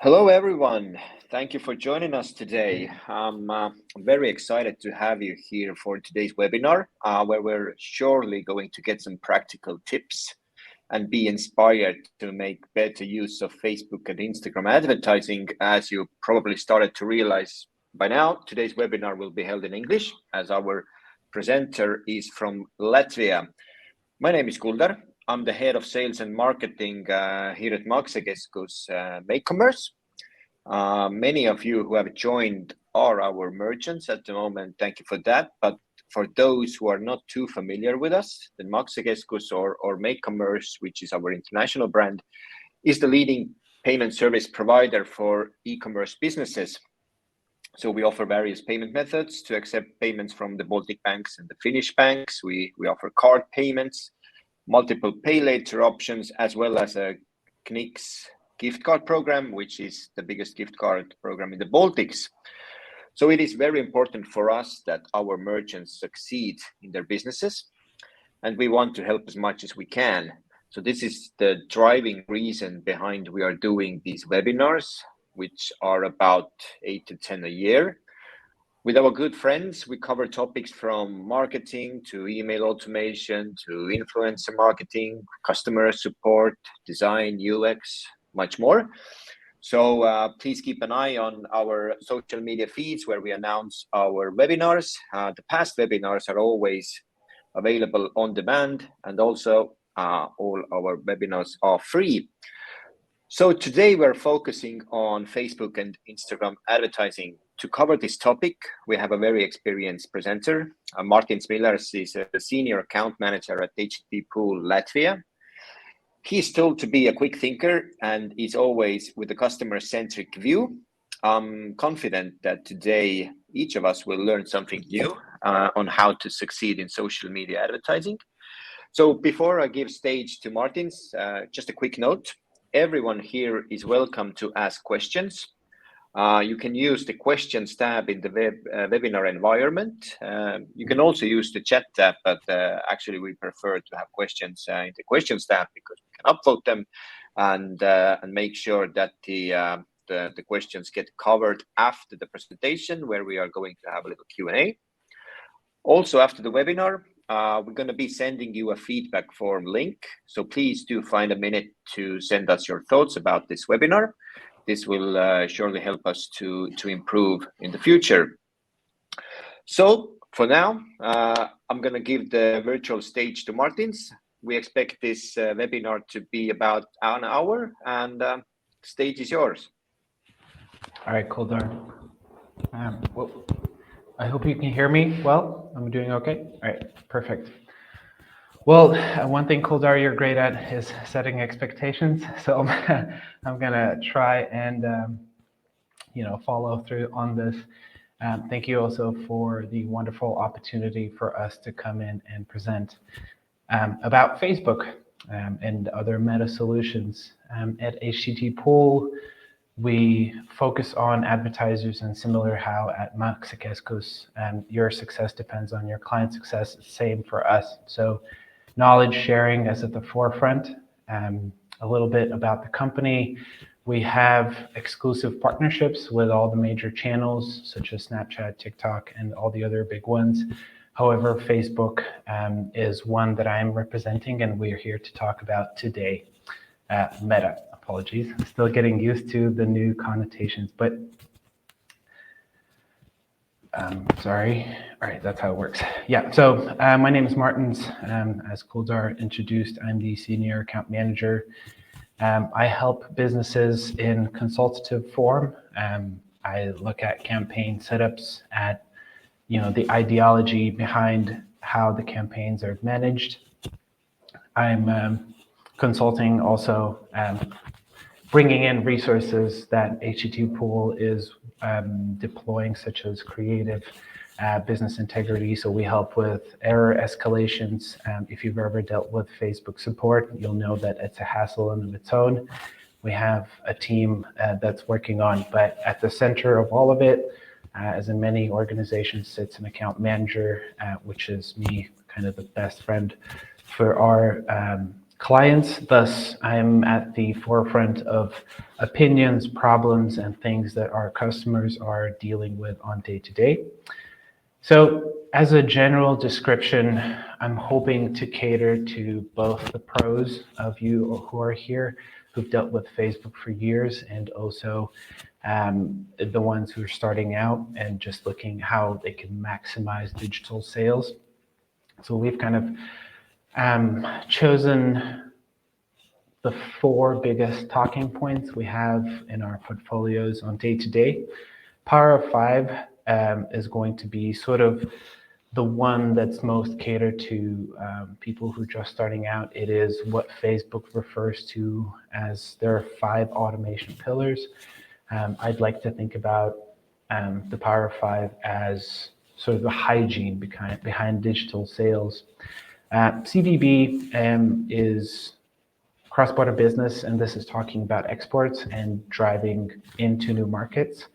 Hello, everyone. Thank you for joining us today. I'm very excited to have you here for today's webinar, where we're surely going to get some practical tips and be inspired to make better use of Facebook and Instagram advertising. As you probably started to realize by now, today's webinar will be held in English, as our presenter is from Latvia. My name is Kuldar. I'm the head of sales and marketing here at Maksekeskus Make Commerce. Many of you who have joined are our merchants at the moment. Thank you for that. But for those who are not too familiar with us, the Maksekeskus or Make Commerce, which is our international brand, is the leading payment service provider for e-commerce businesses. So we offer various payment methods to accept payments from the Baltic banks and the Finnish banks. We offer card payments, multiple pay later options, as well as a Knicks gift card program, which is the biggest gift card program in the Baltics. So it is very important for us that our merchants succeed in their businesses, and we want to help as much as we can. So this is the driving reason behind we are doing these webinars, which are about 8 to 10 a year. With our good friends, we cover topics from marketing to email automation to influencer marketing, customer support, design, UX, much more. So please keep an eye on our social media feeds where we announce our webinars. The past webinars are always available on demand, and also all our webinars are free. So today we're focusing on Facebook and Instagram advertising. To cover this topic, we have a very experienced presenter. Martin Smilers is a senior account manager at Httpool Latvia. He's told to be a quick thinker and is always with a customer-centric view. I'm confident that today each of us will learn something new on how to succeed in social media advertising. So before I give stage to Martins, just a quick note. Everyone here is welcome to ask questions. You can use the questions tab in the webinar environment. You can also use the chat tab, but actually we prefer to have questions in the questions tab because we can upvote them and make sure that the questions get covered after the presentation, where we are going to have a little Q&A. Also, after the webinar, we're going to be sending you a feedback form link. So please do find a minute to send us your thoughts about this webinar. This will surely help us to improve in the future. So for now, I'm going to give the virtual stage to Martins. We expect this webinar to be about an hour, and stage is yours. All right, Kuldar. Well, I hope you can hear me well. I'm doing okay? All right, perfect. Well, one thing, Kuldar, you're great at is setting expectations. So I'm gonna try and follow through on this. Thank you also for the wonderful opportunity for us to come in and present about Facebook and other meta solutions. At Httpool, we focus on advertisers, and similar how at Maksekeskus, your success depends on your client success. Same for us. So knowledge sharing is at the forefront. A little bit about the company. We have exclusive partnerships with all the major channels such as Snapchat, TikTok, and all the other big ones. However, Facebook is one that I'm representing, and we're here to talk about today. Meta. Apologies, still getting used to the new connotations, but sorry. All right, that's how it works. Yeah, so my name is Martins. As Kuldar introduced, I'm the senior account manager. I help businesses in consultative form. I look at campaign setups, at the ideology behind how the campaigns are managed. I'm consulting also, bringing in resources that Httpool is deploying, such as creative business integrity. So we help with error escalations. If you've ever dealt with Facebook support, you'll know that it's a hassle in of its own. We have a team that's working on, but at the center of all of it, as in many organizations, sits an account manager, which is me, kind of the best friend for our clients. Thus, I'm at the forefront of opinions, problems, and things that our customers are dealing with on day to day. So as a general description, I'm hoping to cater to both the pros of you who are here, who've dealt with Facebook for years, and also the ones who are starting out and just looking how they can maximize digital sales. So we've kind of chosen the 4 biggest talking points we have in our portfolios on day to day. Power of 5 is going to be sort of the one that's most catered to people who are just starting out. It is what Facebook refers to as their 5 automation pillars. I'd like to think about the Power of 5 as sort of the hygiene behind digital sales. CBB is cross-border business, and this is talking about exports and driving into new markets.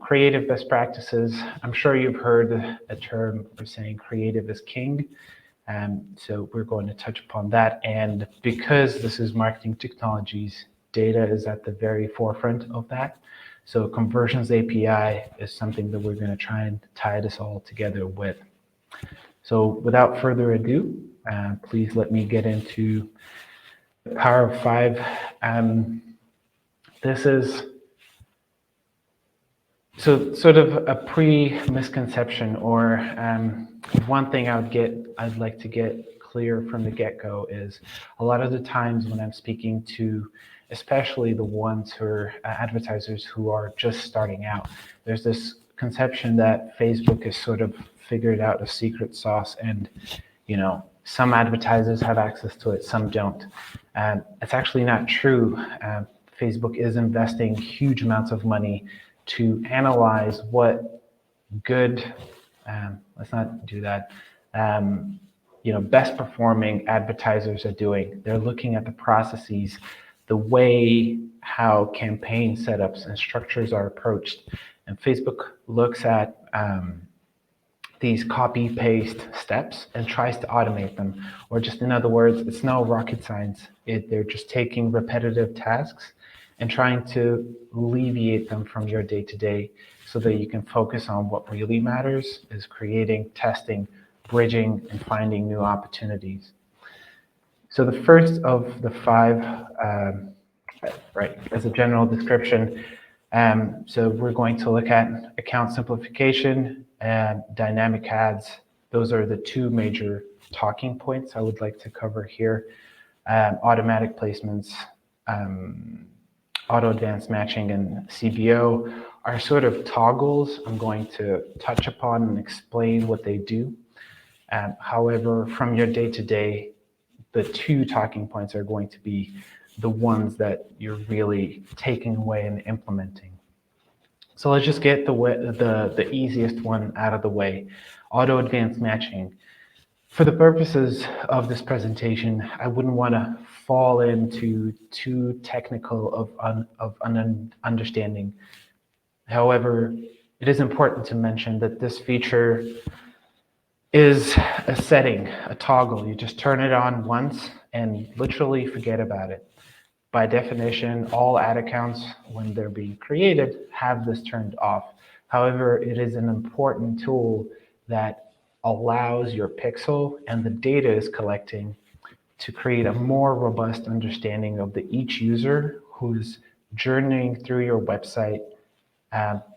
Creative best practices. I'm sure you've heard a term for saying creative is king. So we're going to touch upon that. And because this is marketing technologies, data is at the very forefront of that. So conversions API is something that we're going to try and tie this all together with. So without further ado, please let me get into the Power of 5. This is so sort of a pre-misconception, or one thing I'd like to get clear from the get-go is a lot of the times when I'm speaking to, especially the ones who are advertisers who are just starting out, there's this conception that Facebook has sort of figured out a secret sauce, and some advertisers have access to it, some don't. It's actually not true. Facebook is investing huge amounts of money to analyze what good, let's not do that, best performing advertisers are doing. They're looking at the processes, the way how campaign setups and structures are approached. And Facebook looks at these copy-paste steps and tries to automate them. Or just in other words, it's no rocket science. They're just taking repetitive tasks and trying to alleviate them from your day-to-day so that you can focus on what really matters, is creating, testing, bridging, and finding new opportunities. So the first of the 5, right, as a general description, so we're going to look at account simplification and dynamic ads. Those are the 2 major talking points I would like to cover here. Automatic placements, auto advanced matching, and CBO are sort of toggles. I'm going to touch upon and explain what they do. However, from your day-to-day, the 2 talking points are going to be the ones that you're really taking away and implementing. So let's just get the easiest one out of the way, auto advanced matching. For the purposes of this presentation, I wouldn't want to fall into too technical of understanding. However, it is important to mention that this feature is a setting, a toggle. You just turn it on once and literally forget about it. By definition, all ad accounts, when they're being created, have this turned off. However, it is an important tool that allows your pixel and the data is collecting to create a more robust understanding of each user who's journeying through your website,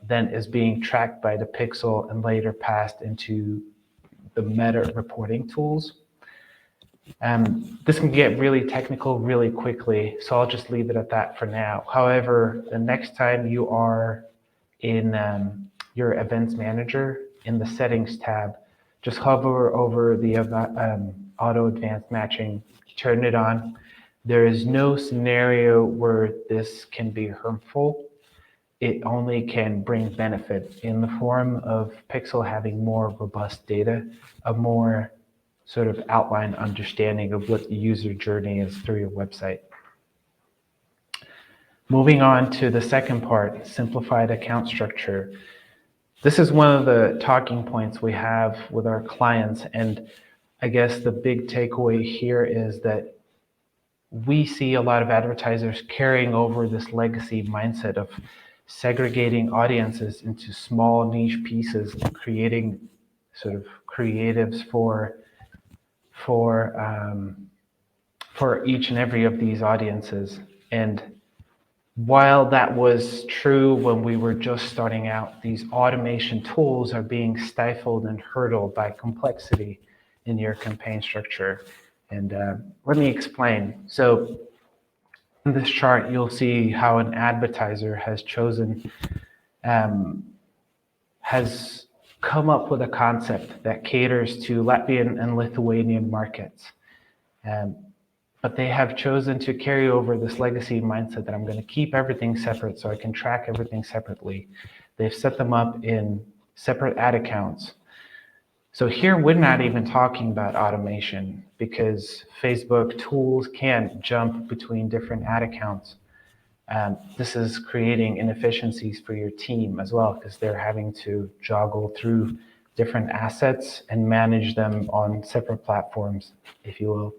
then is being tracked by the pixel and later passed into the meta reporting tools. This can get really technical really quickly, so I'll just leave it at that for now. However, the next time you are in your events manager, in the settings tab, just hover over the auto advanced matching, turn it on. There is no scenario where this can be harmful. It only can bring benefit in the form of Pixel having more robust data, a more sort of outline understanding of what the user journey is through your website. Moving on to the second part, simplified account structure. This is one of the talking points we have with our clients, and I guess the big takeaway here is that we see a lot of advertisers carrying over this legacy mindset of segregating audiences into small niche pieces and creating sort of creatives for each and every of these audiences. And while that was true when we were just starting out, these automation tools are being stifled and hurdled by complexity in your campaign structure. And let me explain. So in this chart, you'll see how an advertiser has chosen, has come up with a concept that caters to Latvian and Lithuanian markets. But they have chosen to carry over this legacy mindset that I'm going to keep everything separate so I can track everything separately. They've set them up in separate ad accounts. So here we're not even talking about automation because Facebook tools can't jump between different ad accounts. This is creating inefficiencies for your team as well because they're having to joggle through different assets and manage them on separate platforms, if you will.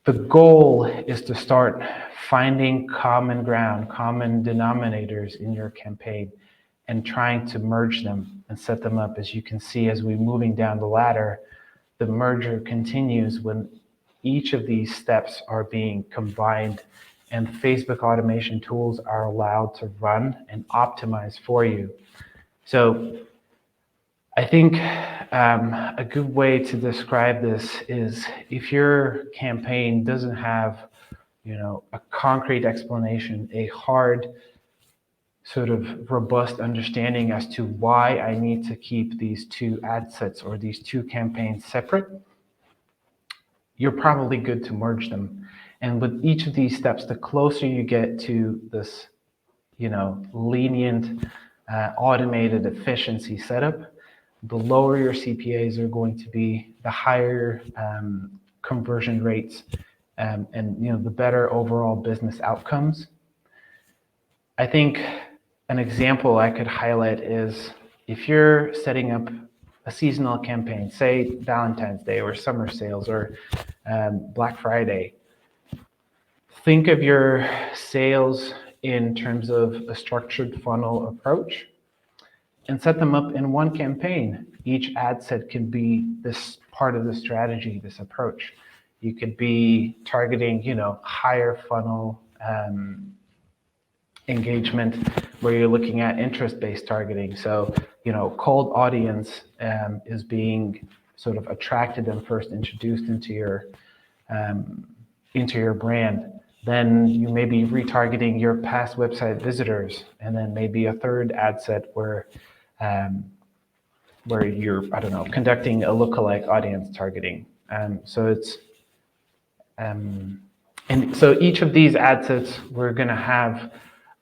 The goal is to start finding common ground, common denominators in your campaign and trying to merge them and set them up. As you can see, as we're moving down the ladder, the merger continues when each of these steps are being combined and Facebook automation tools are allowed to run and optimize for you. So I think a good way to describe this is if your campaign doesn't have, a concrete explanation, a hard sort of robust understanding as to why I need to keep these two ad sets or these two campaigns separate, you're probably good to merge them. And with each of these steps, the closer you get to this, lenient, automated efficiency setup, the lower your CPAs are going to be, the higher conversion rates, and the better overall business outcomes. I think an example I could highlight is if you're setting up a seasonal campaign, say Valentine's Day or summer sales or Black Friday, think of your sales in terms of a structured funnel approach and set them up in one campaign. Each ad set can be this part of the strategy, this approach. You could be targeting, higher funnel engagement where you're looking at interest-based targeting. So, cold audience is being sort of attracted and first introduced into your brand. Then you may be retargeting your past website visitors, and then maybe a third ad set where you're, conducting a lookalike audience targeting. And so each of these ad sets, we're going to have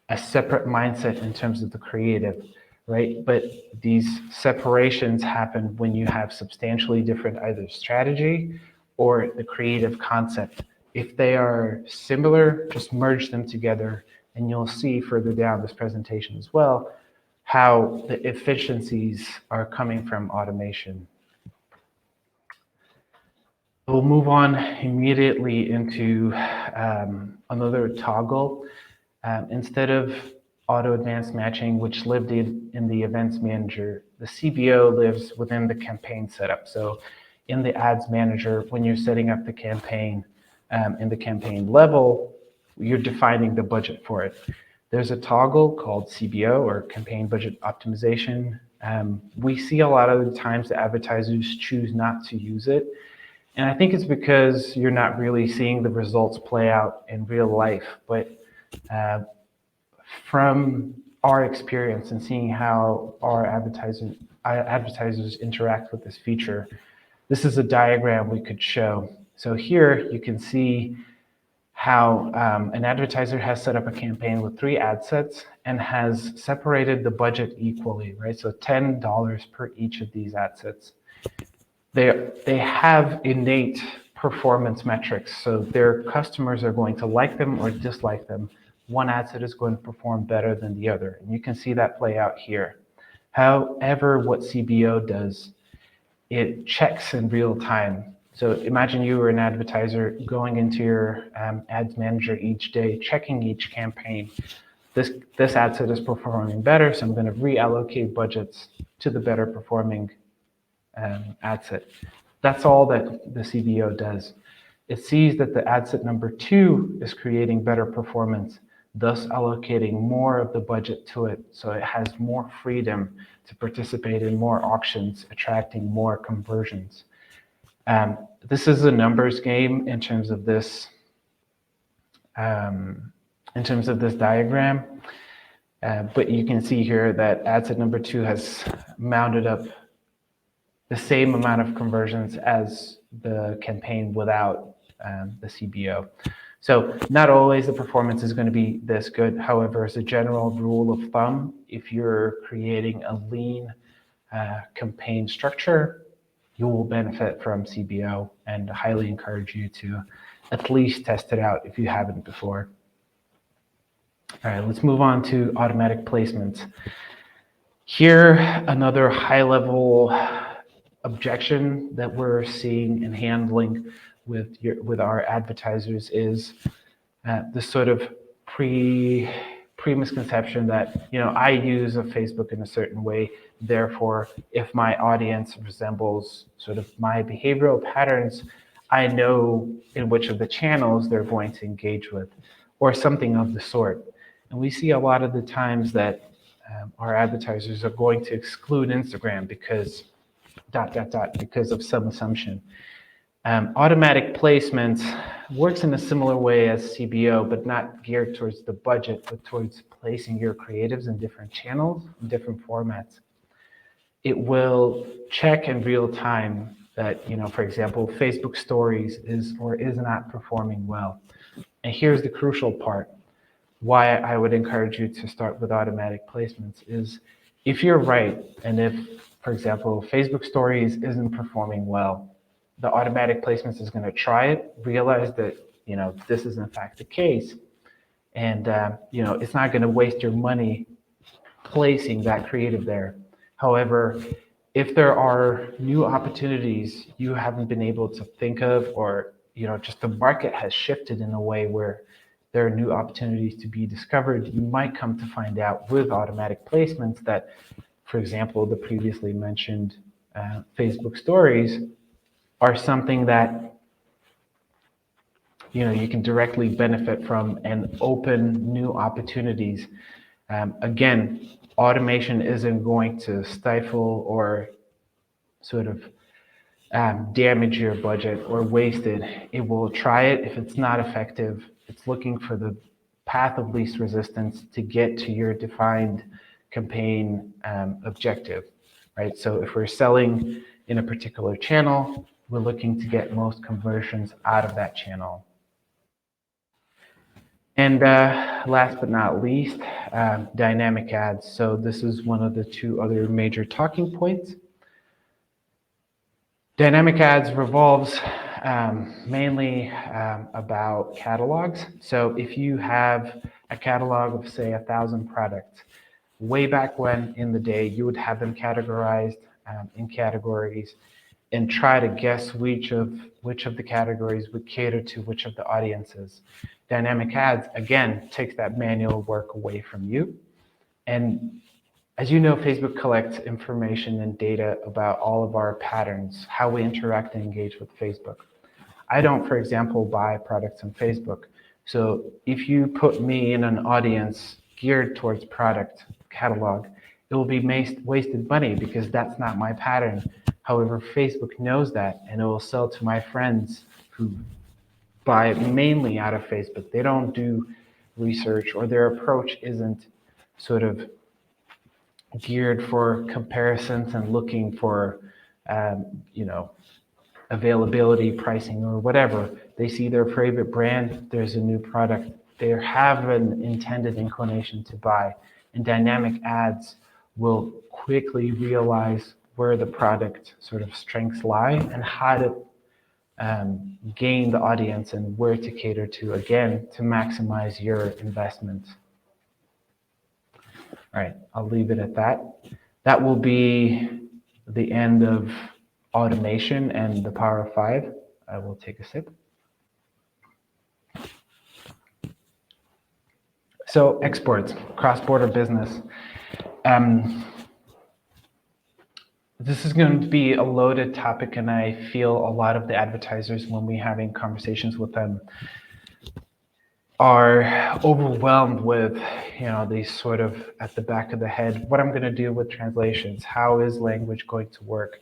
a separate mindset in terms of the creative, right? But these separations happen when you have substantially different either strategy or the creative concept. If they are similar, just merge them together, and you'll see further down this presentation as well how the efficiencies are coming from automation. We'll move on immediately into another toggle. Instead of auto advanced matching, which lived in the events manager, the CBO lives within the campaign setup. So in the ads manager, when you're setting up the campaign, in the campaign level, you're defining the budget for it. There's a toggle called CBO or campaign budget optimization. We see a lot of the times the advertisers choose not to use it. And I think it's because you're not really seeing the results play out in real life. But from our experience and seeing how our advertisers interact with this feature, this is a diagram we could show. So here you can see how an advertiser has set up a campaign with 3 ad sets and has separated the budget equally, right? So $10 per each of these ad sets. They have innate performance metrics, so their customers are going to like them or dislike them. One ad set is going to perform better than the other, and you can see that play out here. However, what CBO does, it checks in real time So imagine you were an advertiser going into your ads manager each day, checking each campaign. This ad set is performing better, so I'm going to reallocate budgets to the better performing ad set. That's all that the CBO does. It sees that the ad set number 2 is creating better performance, thus allocating more of the budget to it, so it has more freedom to participate in more auctions, attracting more conversions. This is a numbers game in terms of this diagram, but you can see here that ad set number 2 has mounted up the same amount of conversions as the campaign without the CBO. So not always the performance is going to be this good. However, as a general rule of thumb, if you're creating a lean campaign structure, you will benefit from CBO, and highly encourage you to at least test it out if you haven't before. All right, let's move on to automatic placements. Here, another high-level objection that we're seeing and handling with our advertisers is this sort of pre-misconception that, I use a Facebook in a certain way, therefore if my audience resembles sort of my behavioral patterns, I know in which of the channels they're going to engage with, or something of the sort. And we see a lot of the times that our advertisers are going to exclude Instagram because ... because of some assumption. Automatic placements works in a similar way as CBO, but not geared towards the budget, but towards placing your creatives in different channels, in different formats. It will check in real time that, for example, Facebook Stories is or is not performing well. And here's the crucial part. Why I would encourage you to start with automatic placements is if you're right, and if, for example, Facebook Stories isn't performing well, the automatic placements is going to try it, realize that, this is in fact the case, and, it's not going to waste your money placing that creative there. However, if there are new opportunities you haven't been able to think of, or, just the market has shifted in a way where there are new opportunities to be discovered, you might come to find out with automatic placements that, for example, the previously mentioned Facebook Stories are something that you can directly benefit from and open new opportunities. Again, automation isn't going to stifle or sort of damage your budget or waste it. It will try it. If it's not effective, it's looking for the path of least resistance to get to your defined campaign objective, right? So if we're selling in a particular channel, we're looking to get most conversions out of that channel. And last but not least, dynamic ads. So this is one of the 2 other major talking points. Dynamic ads revolves mainly about catalogs. So if you have a catalog of, say, 1,000 products, way back when in the day, you would have them categorized in categories and try to guess which of the categories would cater to which of the audiences. Dynamic ads, again, takes that manual work away from you. And as you know, Facebook collects information and data about all of our patterns, how we interact and engage with Facebook. I don't, for example, buy products on Facebook. So if you put me in an audience geared towards product catalog, it will be wasted money because that's not my pattern. However, Facebook knows that, and it will sell to my friends who buy mainly out of Facebook. They don't do research, or their approach isn't sort of geared for comparisons and looking for, availability, pricing, or whatever. They see their favorite brand, there's a new product, they have an intended inclination to buy, and dynamic ads will quickly realize where the product sort of strengths lie and how to gain the audience and where to cater to, again, to maximize your investment. All right, I'll leave it at that. That will be the end of automation and the Power of 5. I will take a sip. So exports, cross-border business. This is going to be a loaded topic, and I feel a lot of the advertisers, when we're having conversations with them, are overwhelmed with, these sort of at the back of the head, what I'm going to do with translations, how is language going to work,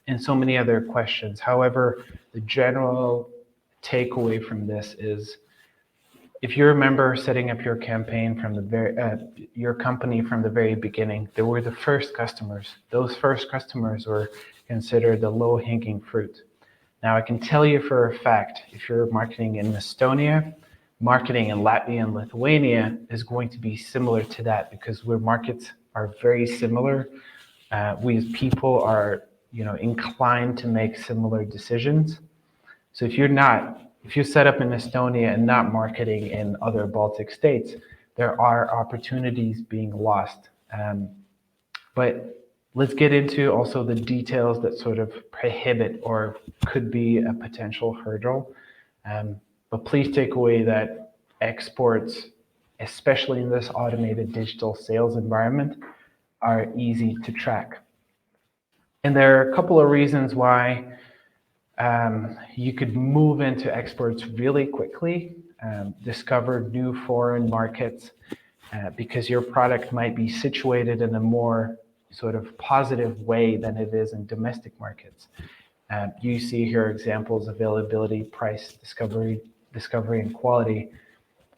and so many other questions. However, the general takeaway from this is, if you remember setting up your campaign from your company from the very beginning, they were the first customers. Those first customers were considered the low-hanging fruit. Now, I can tell you for a fact, if you're marketing in Estonia, marketing in Latvia and Lithuania is going to be similar to that, because where markets are very similar, we as people are, inclined to make similar decisions. So if you set up in Estonia and not marketing in other Baltic states, there are opportunities being lost. But let's get into also the details that sort of prohibit or could be a potential hurdle. But please take away that exports, especially in this automated digital sales environment, are easy to track. And there are a couple of reasons why you could move into exports really quickly, discover new foreign markets, because your product might be situated in a more sort of positive way than it is in domestic markets. You see here examples: availability, price, discovery, and quality.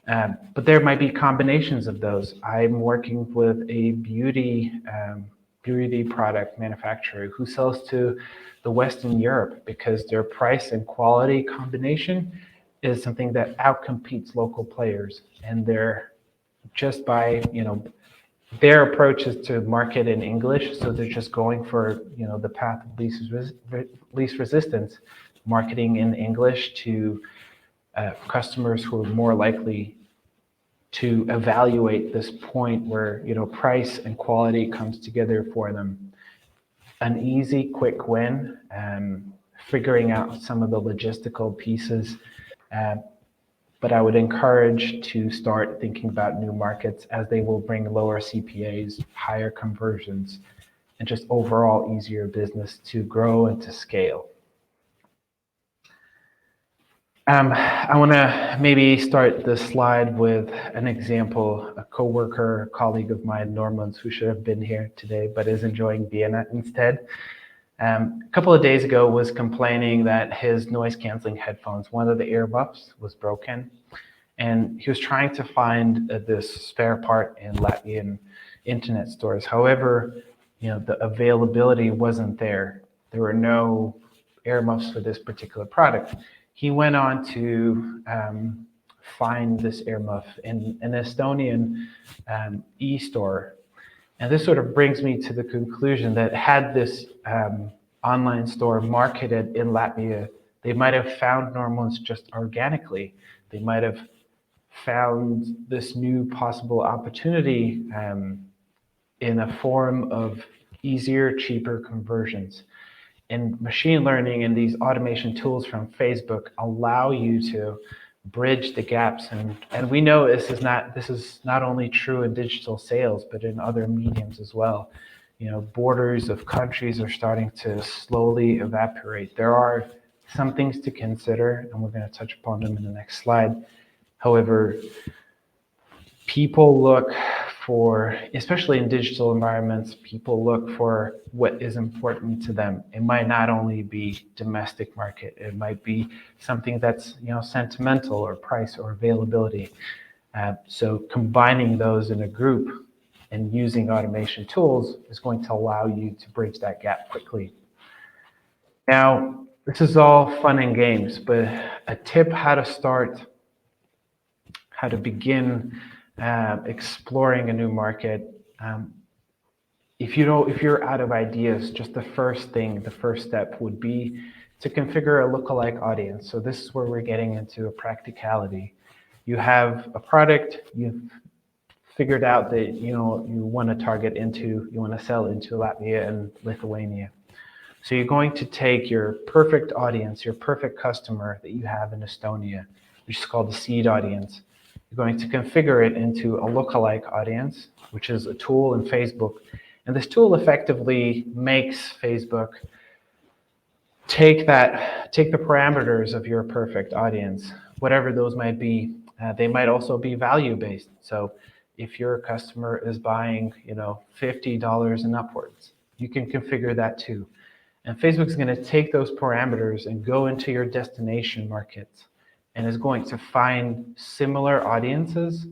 But there might be combinations of those. I'm working with a beauty product manufacturer who sells to the Western Europe because their price and quality combination is something that outcompetes local players, and they're just by their approach is to market in English, so they're just going for the path of least resistance, marketing in English to customers who are more likely to evaluate this point where price and quality comes together for them. An easy, quick win, figuring out some of the logistical pieces. But I would encourage to start thinking about new markets, as they will bring lower CPAs, higher conversions, and just overall easier business to grow and to scale. I want to maybe start this slide with an example. A coworker, a colleague of mine, Normans, who should have been here today but is enjoying Vienna instead, a couple of days ago was complaining that his noise canceling headphones, one of the earbuds, was broken, and he was trying to find this spare part in Latvian internet stores. However, the availability wasn't there. There were no earmuffs for this particular product. He went on to find this earmuff in an Estonian e-store. And this sort of brings me to the conclusion that had this online store marketed in Latvia, they might have found Normans just organically. They might have found this new possible opportunity in a form of easier, cheaper conversions. And machine learning and these automation tools from Facebook allow you to bridge the gaps. And we know this is not only true in digital sales, but in other mediums as well. Borders of countries are starting to slowly evaporate. There are some things to consider, and we're going to touch upon them in the next slide. However, people look for, especially in digital environments, people look for what is important to them. It might not only be domestic market, it might be something that's sentimental, or price, or availability. So combining those in a group and using automation tools is going to allow you to bridge that gap quickly. Now, this is all fun and games, but a tip how to begin exploring a new market. If you're out of ideas, just the first step would be to configure a lookalike audience. So this is where we're getting into a practicality. You have a product, you've figured out that you want to sell into Latvia and Lithuania. So you're going to take your perfect audience, your perfect customer that you have in Estonia, which is called the seed audience. You're going to configure it into a lookalike audience, which is a tool in Facebook. And this tool effectively makes Facebook take the parameters of your perfect audience, whatever those might be. They might also be value-based. So if your customer is buying, $50 and upwards, you can configure that too. And Facebook's going to take those parameters and go into your destination markets and is going to find similar audiences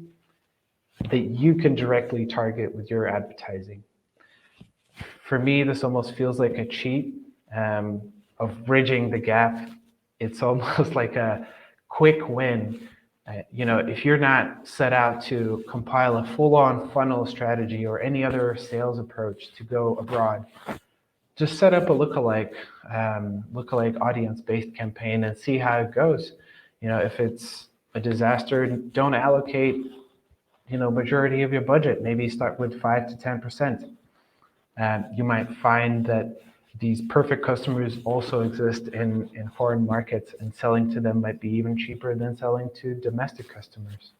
that you can directly target with your advertising. For me, this almost feels like a cheat of bridging the gap. It's almost like a quick win. If you're not set out to compile a full-on funnel strategy or any other sales approach to go abroad, just set up a lookalike audience-based campaign and see how it goes. If it's a disaster, don't allocate, majority of your budget. Maybe start with 5 to 10%. You might find that these perfect customers also exist in foreign markets, and selling to them might be even cheaper than selling to domestic customers.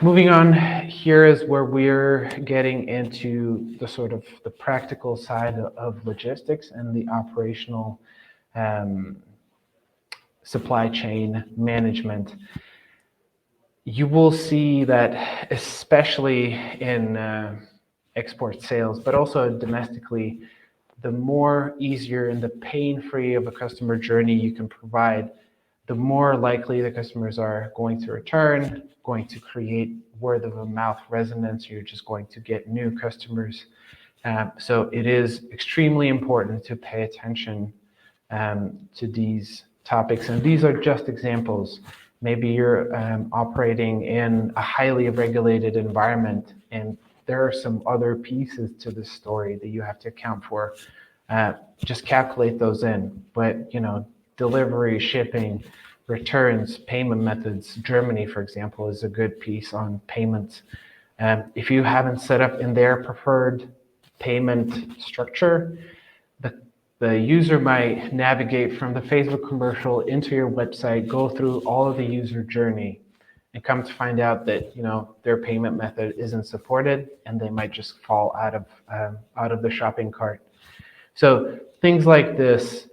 Moving on, here is where we're getting into the sort of the practical side of logistics and the operational supply chain management. You will see that, especially in export sales, but also domestically, the more easier and the pain-free of a customer journey you can provide, the more likely the customers are going to return, going to create word-of-mouth resonance. You're just going to get new customers. So it is extremely important to pay attention to these topics. And these are just examples. Maybe you're operating in a highly regulated environment, and there are some other pieces to this story that you have to account for. Just calculate those in. But, delivery, shipping, returns, payment methods. Germany, for example, is a good piece on payments. If you haven't set up in their preferred payment structure, the user might navigate from the Facebook commercial into your website, go through all of the user journey, and come to find out that their payment method isn't supported, and they might just fall out of the shopping cart. So things like this,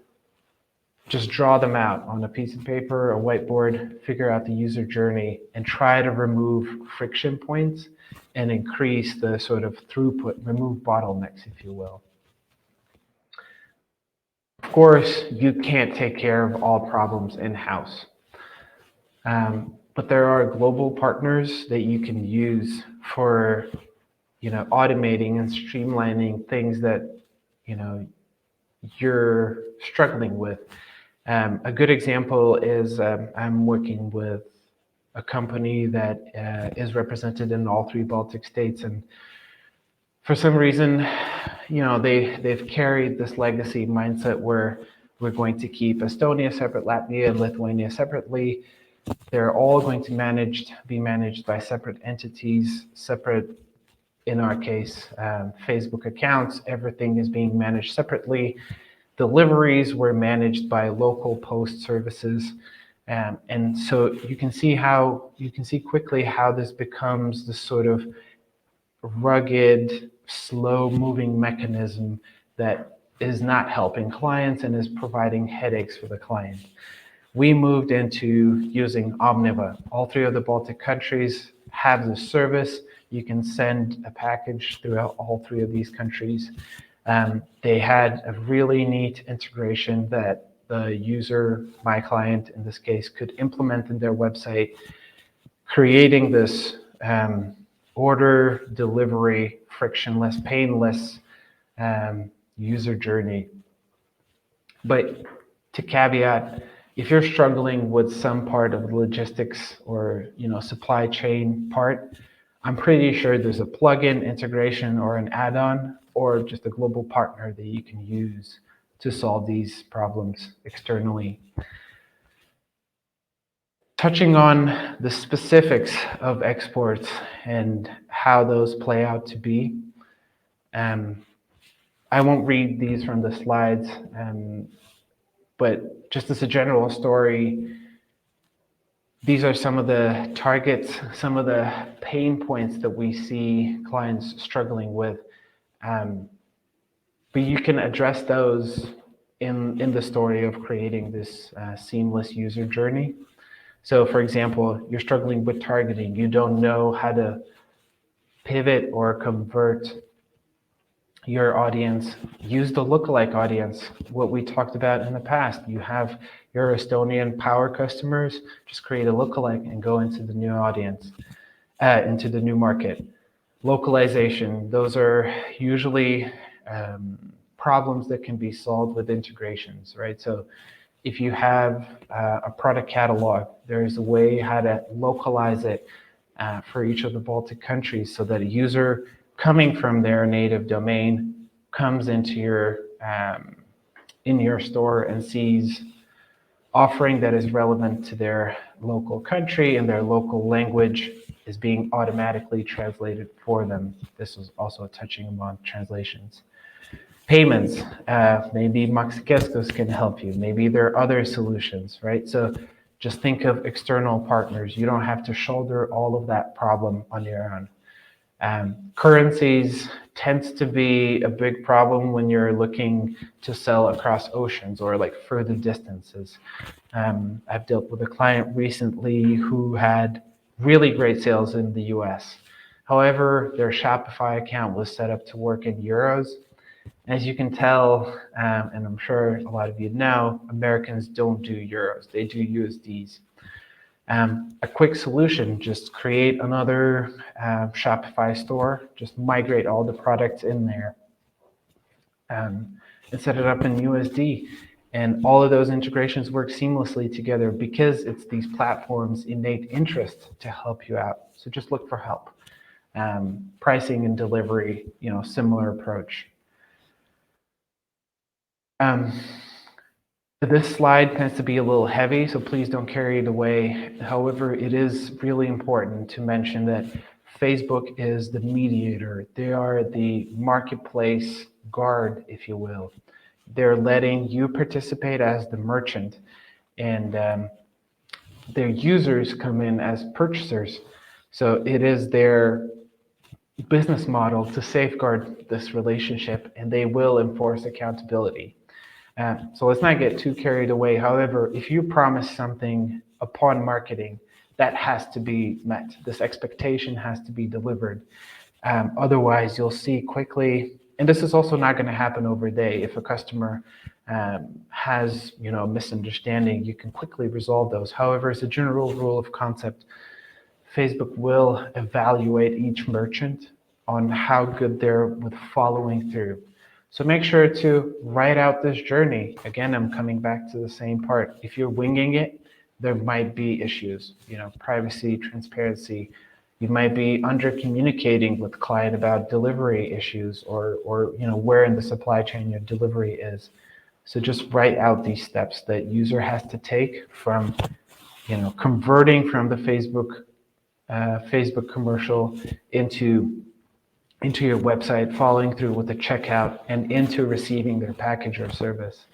just draw them out on a piece of paper, a whiteboard, figure out the user journey, and try to remove friction points and increase the sort of throughput, remove bottlenecks, if you will. Of course, you can't take care of all problems in-house. But there are global partners that you can use for, automating and streamlining things that, you're struggling with. A good example is I'm working with a company that is represented in all 3 Baltic states, and for some reason, they've carried this legacy mindset where we're going to keep Estonia separate, Latvia and Lithuania separately. They're all going to be managed by separate entities, separate, in our case, Facebook accounts. Everything is being managed separately. Deliveries were managed by local post services. And so you can see quickly how this becomes the sort of rugged, slow-moving mechanism that is not helping clients and is providing headaches for the client. We moved into using Omniva. All 3 of the Baltic countries have this service. You can send a package throughout all 3 of these countries. They had a really neat integration that the user, my client in this case, could implement in their website, creating this order, delivery, frictionless, painless user journey. But to caveat, if you're struggling with some part of the logistics or supply chain part, I'm pretty sure there's a plugin integration or an add-on or just a global partner that you can use to solve these problems externally. Touching on the specifics of exports and how those play out to be, I won't read these from the slides, but just as a general story, these are some of the targets, some of the pain points that we see clients struggling with. But you can address those in the story of creating this seamless user journey. So for example, you're struggling with targeting. You don't know how to pivot or convert your audience. Use the lookalike audience, what we talked about in the past. You have your Estonian power customers, just create a lookalike and go into the new audience, into the new market. Localization, those are usually problems that can be solved with integrations, right? So if you have a product catalog, there's a way how to localize it for each of the Baltic countries so that a user coming from their native domain comes into your in your store and sees offering that is relevant to their local country and their local language is being automatically translated for them. This was also touching upon translations. Payments, maybe Maxikeskus can help you. Maybe there are other solutions, right? So just think of external partners. You don't have to shoulder all of that problem on your own. Currencies tends to be a big problem when you're looking to sell across oceans or like further distances. I've dealt with a client recently who had really great sales in the US. However, their Shopify account was set up to work in euros. As you can tell, and I'm sure a lot of you know, Americans don't do euros, they do USDs. A quick solution, just create another Shopify store, just migrate all the products in there and set it up in USD. And all of those integrations work seamlessly together because it's these platforms' innate interest to help you out. So just look for help. Pricing and delivery, similar approach. This slide tends to be a little heavy, so please don't carry it away. However, it is really important to mention that Facebook is the mediator. They are the marketplace guard, if you will. They're letting you participate as the merchant, and their users come in as purchasers. So it is their business model to safeguard this relationship, and they will enforce accountability. So let's not get too carried away. However, if you promise something upon marketing, that has to be met. This expectation has to be delivered. Otherwise, you'll see quickly, and this is also not going to happen over a day. If a customer has a misunderstanding, you can quickly resolve those. However, as a general rule of concept, Facebook will evaluate each merchant on how good they're with following through. So make sure to write out this journey. Again, I'm coming back to the same part. If you're winging it, there might be issues, privacy, transparency. You might be under communicating with the client about delivery issues or where in the supply chain your delivery is. So just write out these steps that user has to take from, converting from the Facebook commercial into your website, following through with the checkout, and into receiving their package or service.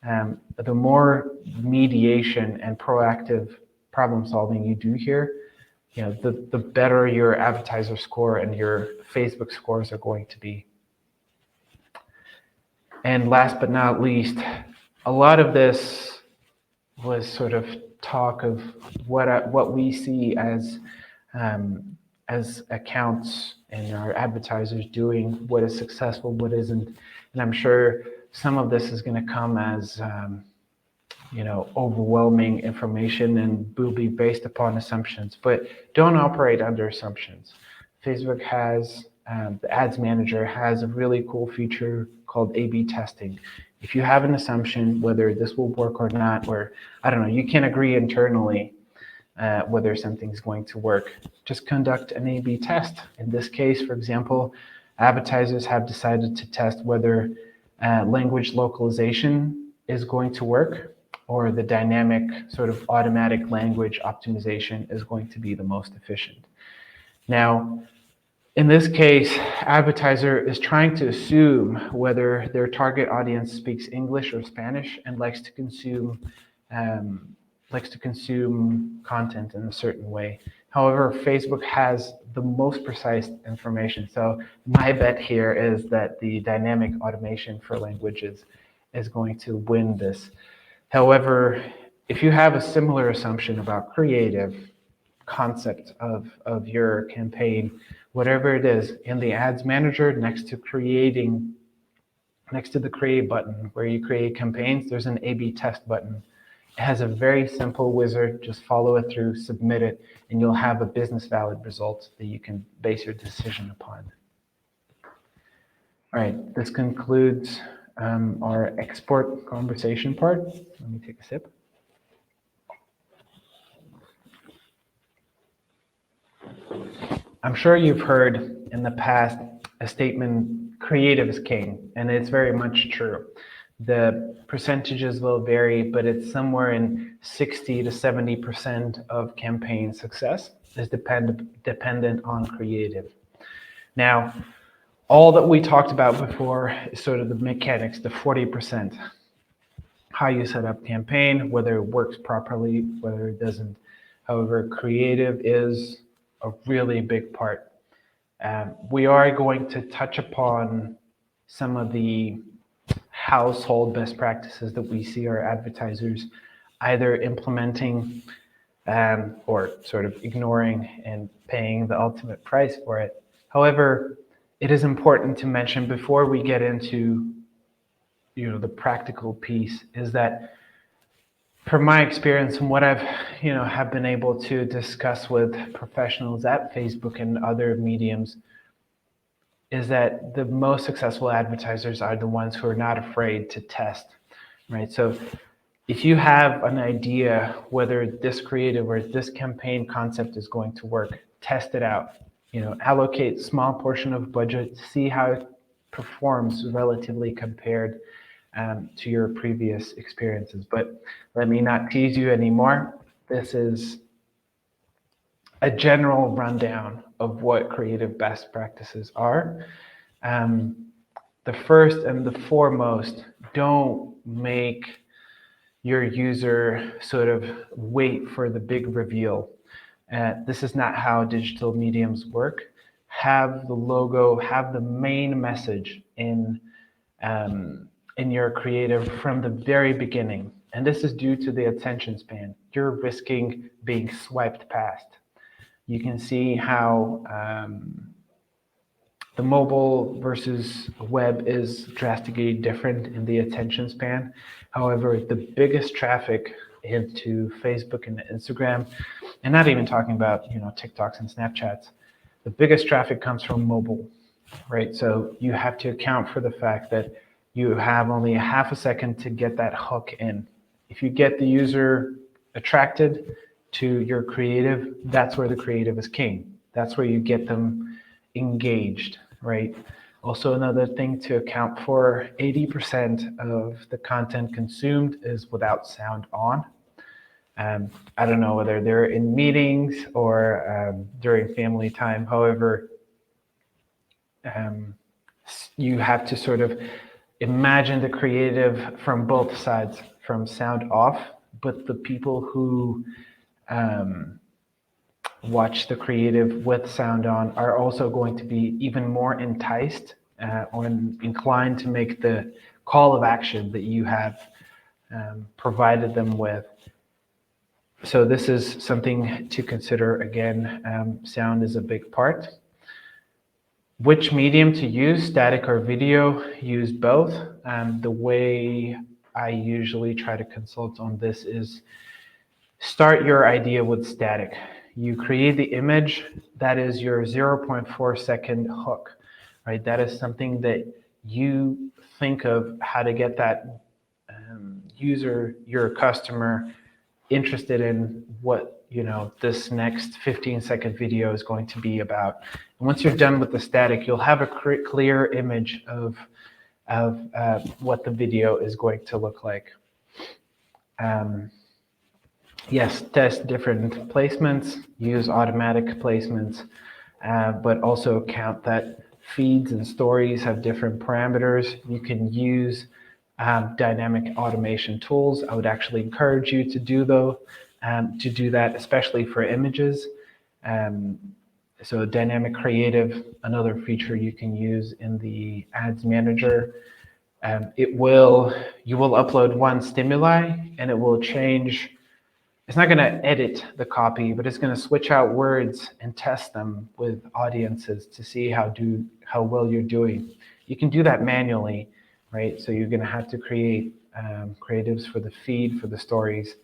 The more mediation and proactive problem solving you do here, the better your advertiser score and your Facebook scores are going to be. And last but not least, a lot of this was sort of talk of what we see as accounts and our advertisers doing, what is successful, what isn't. And I'm sure some of this is going to come as overwhelming information and will be based upon assumptions, but don't operate under assumptions. Facebook has, the ads manager has a really cool feature called A/B testing. If you have an assumption whether this will work or not, or I don't know, you can agree internally whether something's going to work, just conduct an A/B test. In this case, for example, advertisers have decided to test whether language localization is going to work, or the dynamic sort of automatic language optimization is going to be the most efficient. Now, In this case, advertiser is trying to assume whether their target audience speaks English or Spanish and um, likes to consume content in a certain way. However, Facebook has the most precise information. So my bet here is that the dynamic automation for languages is going to win this. However, if you have a similar assumption about creative concept of your campaign, whatever it is, in the ads manager next to the create button where you create campaigns, there's an A/B test button. It has a very simple wizard. Just follow it through, submit it, and you'll have a business valid result that you can base your decision upon. All right, this concludes our export conversation part. Let me take a sip. I'm sure you've heard in the past a statement, creative is king, and it's very much true. The percentages will vary, but it's somewhere in 60 to 70% of campaign success is dependent on creative. Now, all that we talked about before is sort of the mechanics, the 40%, how you set up campaign, whether it works properly, whether it doesn't. However, creative is a really big part. We are going to touch upon some of the household best practices that we see our advertisers either implementing or sort of ignoring and paying the ultimate price for it. However, it is important to mention before we get into the practical piece is that from my experience and what I've have been able to discuss with professionals at Facebook and other mediums is that the most successful advertisers are the ones who are not afraid to test, right? So if you have an idea whether this creative or this campaign concept is going to work, test it out. Allocate a small portion of budget, see how it performs relatively compared to your previous experiences. But let me not tease you anymore. This is a general rundown of what creative best practices are. The first and the foremost, don't make your user sort of wait for the big reveal. This is not how digital mediums work. Have the logo, have the main message in your creative from the very beginning. And this is due to the attention span. You're risking being swiped past. You can see how the mobile versus web is drastically different in the attention span. However, the biggest traffic into Facebook and Instagram, and not even talking about TikToks and Snapchats, the biggest traffic comes from mobile, right? So you have to account for the fact that you have only a half a second to get that hook in. If you get the user attracted to your creative, that's where the creative is king. That's where you get them engaged, right? Also, another thing to account for, 80% of the content consumed is without sound on. I don't know whether they're in meetings or during family time. However, you have to sort of imagine the creative from both sides, from sound off, but the people who watch the creative with sound on are also going to be even more enticed or inclined to make the call of action that you have provided them with. So this is something to consider. Again, sound is a big part. Which medium to use, static or video? Use both. The way I usually try to consult on this is start your idea with static. You create the image, that is your 0.4 second hook, right? That is something that you think of how to get that user, your customer, interested in what this next 15-second video is going to be about. And once you're done with the static, you'll have a clear image of what the video is going to look like. Yes, test different placements, use automatic placements. but also count that feeds and stories have different parameters. You can use dynamic automation tools. I would actually encourage you to do that, especially for images. So dynamic creative, another feature you can use in the ads manager. You will upload one stimuli and it will change. It's not going to edit the copy, but it's going to switch out words and test them with audiences to see how well you're doing. You can do that manually, right? So you're going to have to create creatives for the feed, for the stories.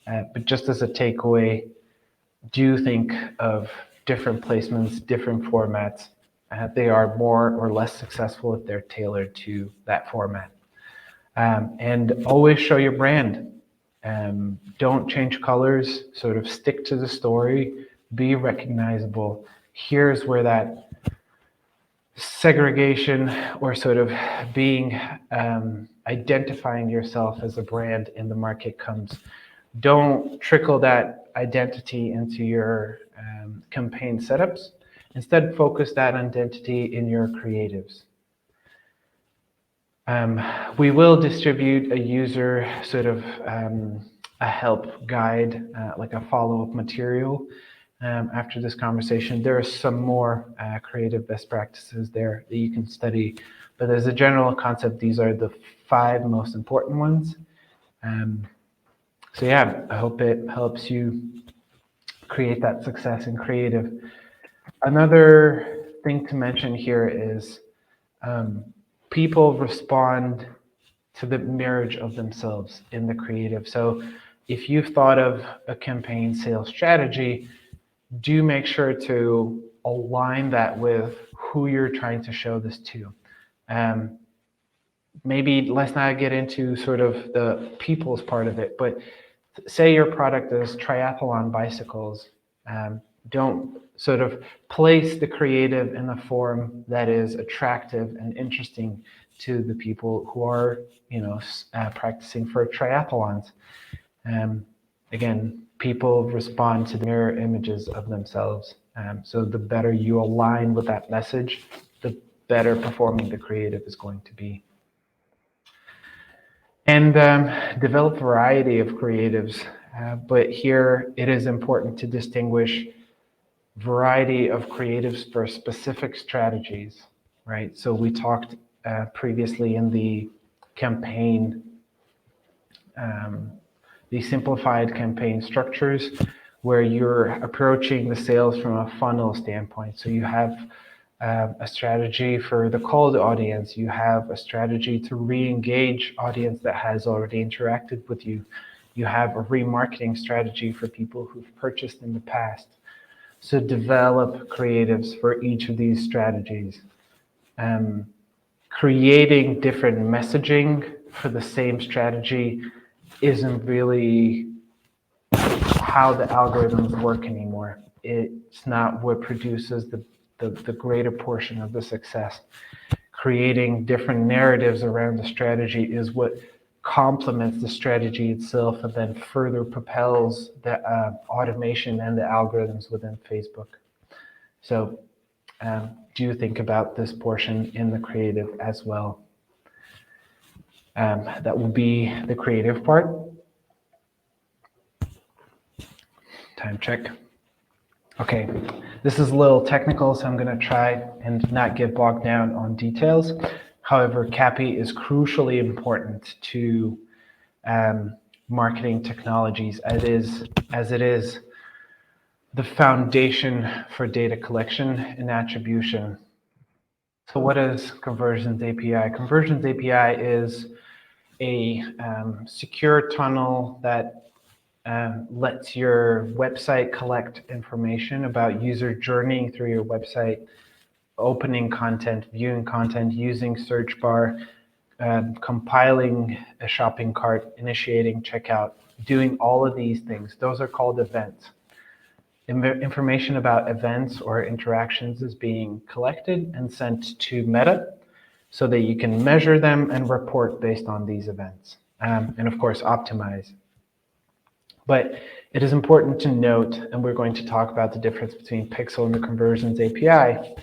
But just as a takeaway, do think of different placements, different formats. They are more or less successful if they're tailored to that format. And always show your brand. Don't change colors, sort of stick to the story, be recognizable. Here's where that segregation or sort of being identifying yourself as a brand in the market comes. Don't trickle that identity into your campaign setups. Instead, focus that identity in your creatives. We will distribute a user sort of a help guide, like a follow-up material after this conversation. There are some more creative best practices there that you can study, but as a general concept, these are the 5 most important ones. So yeah, I hope it helps you create that success in creative. Another thing to mention here is people respond to the mirror of themselves in the creative. So if you've thought of a campaign sales strategy, do make sure to align that with who you're trying to show this to. Maybe let's not get into sort of the people's part of it, but say your product is triathlon bicycles. Don't sort of place the creative in a form that is attractive and interesting to the people who are, practicing for triathlons. Again, people respond to the mirror images of themselves. So the better you align with that message, the better performing the creative is going to be. And develop variety of creatives. But here it is important to distinguish variety of creatives for specific strategies, right? So we talked previously in the campaign, the simplified campaign structures, where you're approaching the sales from a funnel standpoint. So you have a strategy for the cold audience. You have a strategy to re-engage audience that has already interacted with you. You have a remarketing strategy for people who've purchased in the past. So develop creatives for each of these strategies. Creating different messaging for the same strategy isn't really how the algorithms work anymore. It's not what produces the greater portion of the success. Creating different narratives around the strategy is what complements the strategy itself and then further propels the automation and the algorithms within Facebook. So do think about this portion in the creative as well. That will be the creative part. Time check. Okay, this is a little technical, so I'm going to try and not get bogged down on details. However, CAPI is crucially important to marketing technologies, as it is the foundation for data collection and attribution. So what is Conversions API? Conversions API is a secure tunnel that lets your website collect information about user journeying through your website, opening content, viewing content, using search bar, compiling a shopping cart, initiating checkout, doing all of these things. Those are called events. Information about events or interactions is being collected and sent to Meta so that you can measure them and report based on these events. And of course, optimize. But It is important to note, and we're going to talk about the difference between Pixel and the Conversions API.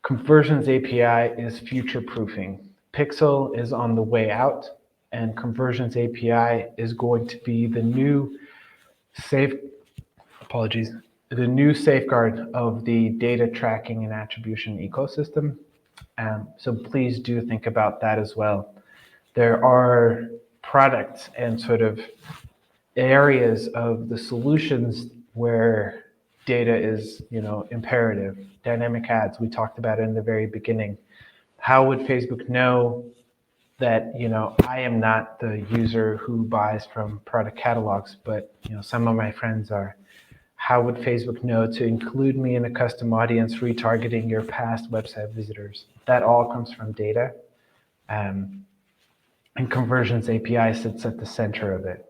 Conversions API is future-proofing. Pixel is on the way out, and Conversions API is going to be the new the new safeguard of the data tracking and attribution ecosystem. So please do think about that as well. There are products and sort of areas of the solutions where data is, imperative. Dynamic ads, we talked about it in the very beginning. How would Facebook know that, I am not the user who buys from product catalogs, but, some of my friends are? How would Facebook know to include me in a custom audience retargeting your past website visitors? That all comes from data. And Conversions API sits at the center of it.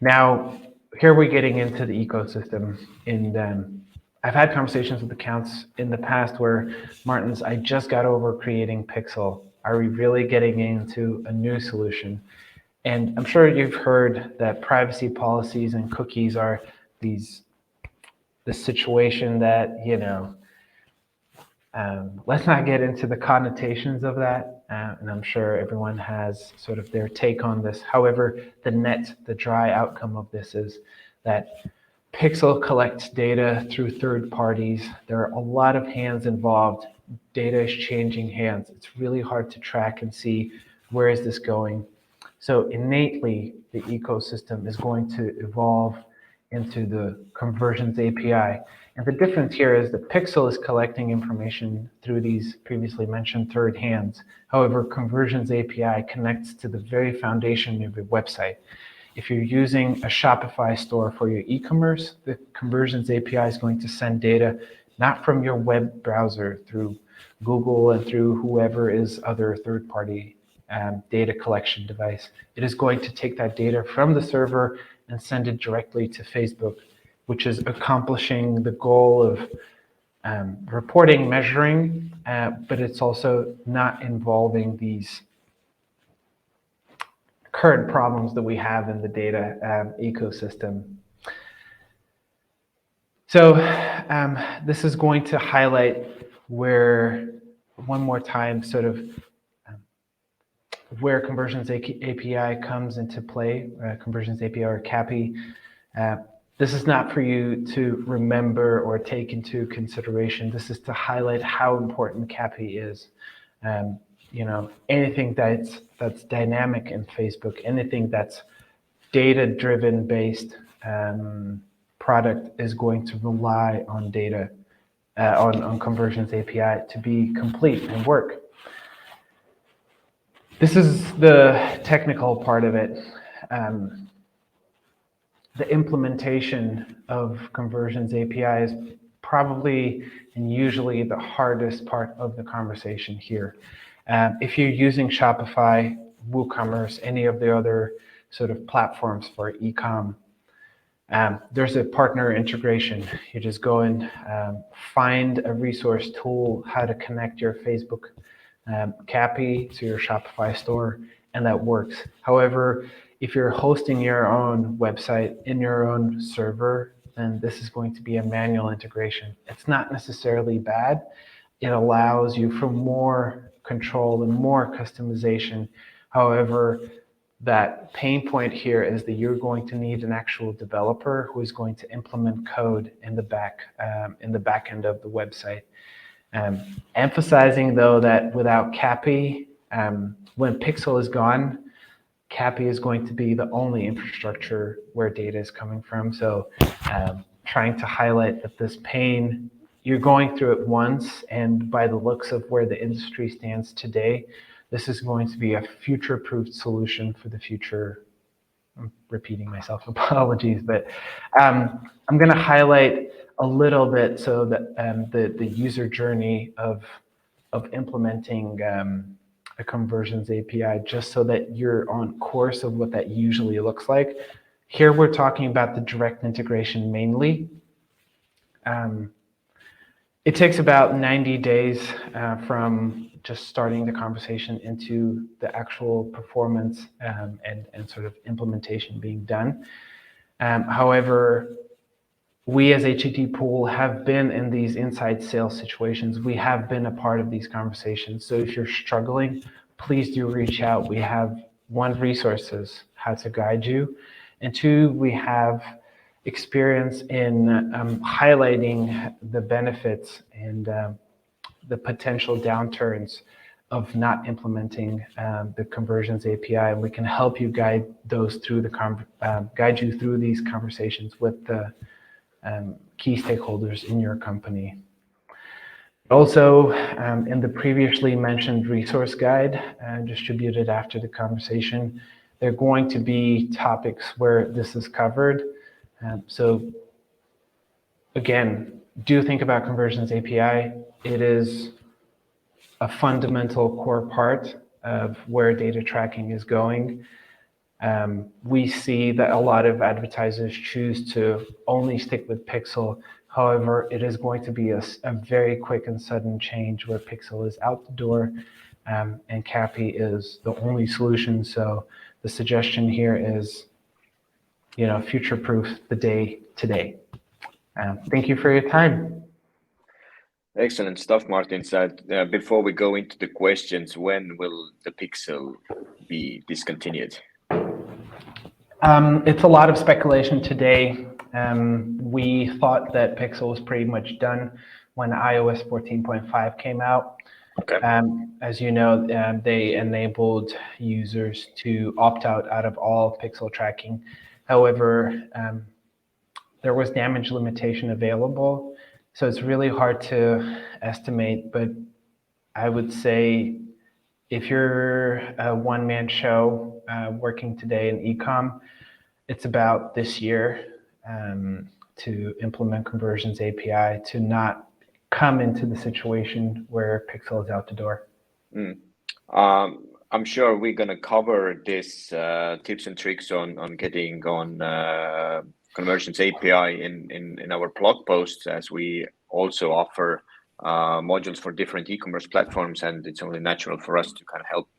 Now, here we're getting into the ecosystem. I've had conversations with accounts in the past where, Martins, I just got over creating Pixel. Are we really getting into a new solution? And I'm sure you've heard that privacy policies and cookies are the situation that, let's not get into the connotations of that. And I'm sure everyone has sort of their take on this. However, the dry outcome of this is that Pixel collects data through third parties. There are a lot of hands involved. Data is changing hands. It's really hard to track and see where is this going. So innately, the ecosystem is going to evolve into the Conversions API. And the difference here is that Pixel is collecting information through these previously mentioned third hands. However, Conversions API connects to the very foundation of your website. If you're using a Shopify store for your e-commerce, the Conversions API is going to send data not from your web browser through Google and through whoever is other third-party data collection device. It is going to take that data from the server and send it directly to Facebook, which is accomplishing the goal of reporting, measuring, but it's also not involving these current problems that we have in the data ecosystem. So this is going to highlight where, one more time, sort of where Conversions API comes into play, Conversions API or CAPI. This is not for you to remember or take into consideration. This is to highlight how important CAPI is. Anything that's dynamic in Facebook, anything that's data-driven based product is going to rely on data, on Conversions API to be complete and work. This is the technical part of it. The implementation of Conversions API is probably and usually the hardest part of the conversation here. If you're using Shopify, WooCommerce, any of the other sort of platforms for e-com, there's a partner integration. You just go and find a resource tool, how to connect your Facebook CAPI to your Shopify store, and that works. However, if you're hosting your own website in your own server, then this is going to be a manual integration. It's not necessarily bad. It allows you for more control and more customization. However, that pain point here is that you're going to need an actual developer who is going to implement code in the back end of the website. Emphasizing though that without CAPI, when Pixel is gone, CAPI is going to be the only infrastructure where data is coming from. So trying to highlight that this pain, you're going through it once, and by the looks of where the industry stands today, this is going to be a future-proof solution for the future. I'm repeating myself, apologies, but I'm going to highlight a little bit so that the user journey of implementing a Conversions API, just so that you're on course of what that usually looks like. Here we're talking about the direct integration mainly. It takes about 90 days from just starting the conversation into the actual performance and sort of implementation being done. However, we as Httpool have been in these inside sales situations. We have been a part of these conversations. So if you're struggling, please do reach out. We have one, resources, how to guide you, and two, we have experience in highlighting the benefits and the potential downturns of not implementing the conversions API, and we can help you guide those through guide you through these conversations with the key stakeholders in your company. Also, in the previously mentioned resource guide distributed after the conversation, there are going to be topics where this is covered. So again, do think about Conversions API. It is a fundamental core part of where data tracking is going. We see that a lot of advertisers choose to only stick with Pixel. However, it is going to be a very quick and sudden change where Pixel is out the door and CAPI is the only solution. So the suggestion here is, future-proof the day today. Thank you for your time. Excellent stuff, Martin said. Before we go into the questions, when will the Pixel be discontinued? It's a lot of speculation today. We thought that Pixel was pretty much done when iOS 14.5 came out. Okay. As you know, they enabled users to opt out of all Pixel tracking. However, there was damage limitation available, so it's really hard to estimate, but I would say if you're a one-man show working today in e-com, it's about this year to implement Conversions API to not come into the situation where Pixel is out the door. I'm sure we're going to cover this tips and tricks on getting on Conversions API in our blog posts, as we also offer modules for different e-commerce platforms, and it's only natural for us to kind of help